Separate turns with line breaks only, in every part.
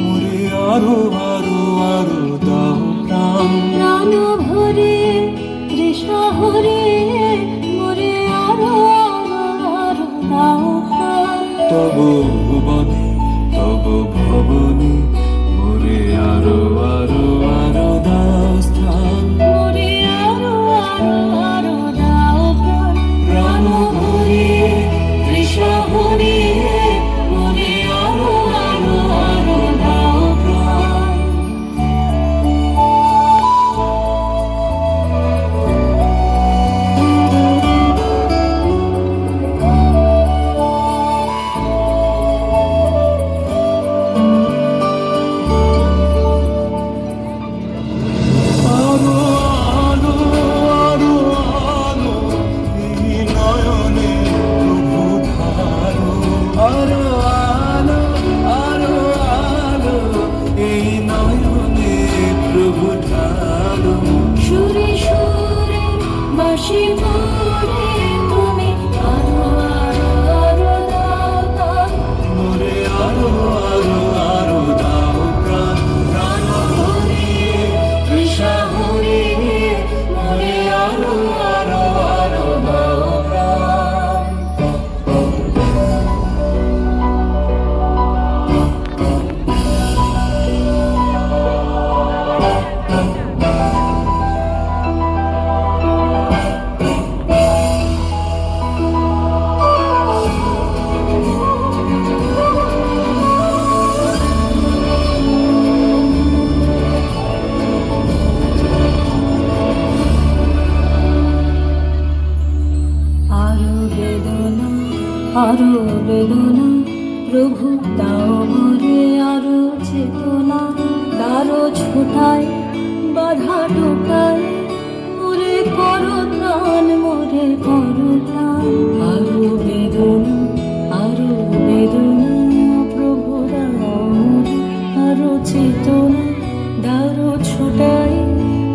মোরে আরো আরো আরো দাও প্রাণ।
প্রাণ ভরে তৃষা হরে মোরে আরো আরো আরো দাও প্রাণ।
তব ভুবনে তব ভবনে মোরে আরো আরো আরো দাও স্থান।
মোরে আরো আরো আরো দাও প্রাণ।
প্রাণ ভরে তৃষা হরে মোরে আরো আরো আরো দাও প্রাণ। আরো আলো আরো আলো এই নয়নে প্রভু ধারো। আরো আলো আরো আলো এই নয়নে প্রভু ধারো।
সুরে সুরে বাঁশি পড়ে তুমি আরো আরো আরো দাও দাও।
মোরে আরো আরো আরো দাও প্রাণ। প্রাণ ভরে তৃষা হরে মোরে আরো আরো আরো দাও প্রাণ।
আরো বেদনা আরো বেদনা প্রভু দাও মোরে আরো চেতনা। তারো ছোটায় বাধা টোকায় মোরে করো প্রাণ মোরে করো প্রাণ। আরো বেদনা আরো বেদনা প্রভু দাও মোরে আরো চেতনা। দারো ছোটায়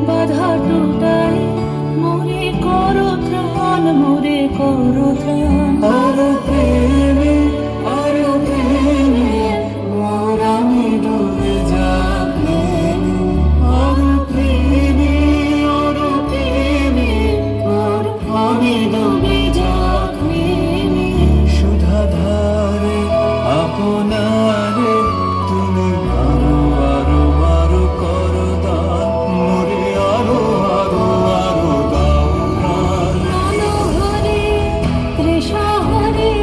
বাধা টোকায় মোরে করো ত্রাণ মোরে করো ত্রাণ।
আরো প্রেমে আরো প্রেমে মোর আমি ডুবে যাবো। আরো প্রেমে আরো প্রেমে মোর আমি ডুবে যাবো। সুধা ধারে আপনারে তুমি আরো আরো আরো করো দান। মোরে আরো আরো আরো দাও প্রাণ।
প্রাণ হরে তৃষা হরে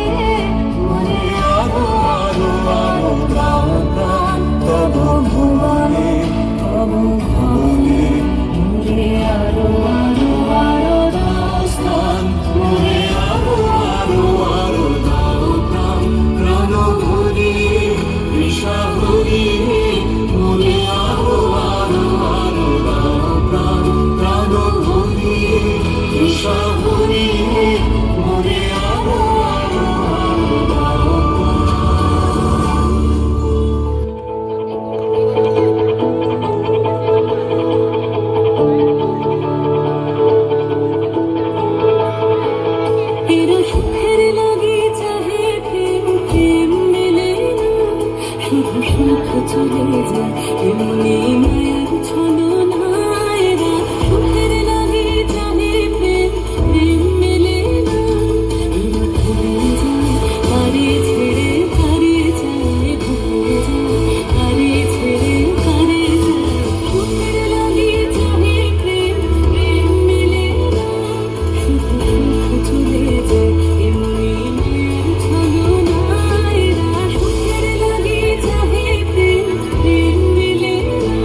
মোরে
আরো আরো আরো দাও প্রাণ। তব ভুবনে তব ভবনে মোরে আরো আরো আরো দাও স্থান। মোরে আরো আরো আরো দাও প্রাণ। প্রাণ ভরে তৃষা হরে মোরে আরো আরো আরো দাও প্রাণ। প্রাণ ভরে তৃষা হরে মোরে আরো আরো আরো দাও
এরা সুখের লাগি চাহে প্রেম প্রেম মেলে না। শুধু সুখ চলে যায় এমনি মায়ের ছলনা। এরা সুখের লাগি চাহে প্রেম প্রেম মেলে না। এরা ভুলে যায় কারে ছেড়ে কারে যায় ভুলে যায় কারে ছেড়ে কারে যায়। সুখের লাগি চাহে প্রেম প্রেম মেলে না। শুধু সুখ চলে যায় এমনি মায়ের ছলনা। এরা সুখের লাগি চাহে প্রেম প্রেম মেলে না।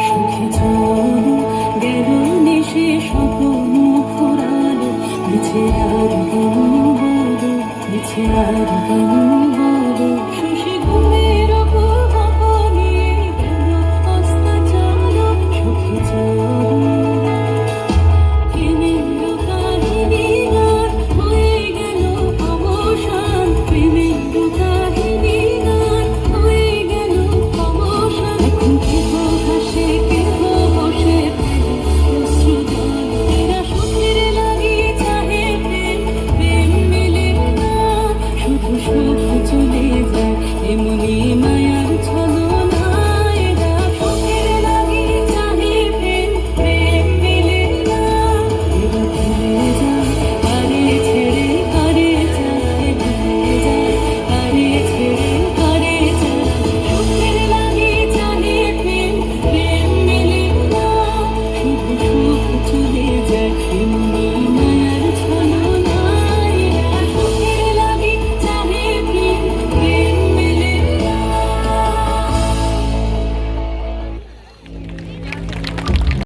সুখে চলো গেল নিশে স্বপ্ন ফুরালো। মিছে আর কেন বলো মিছে আর কেন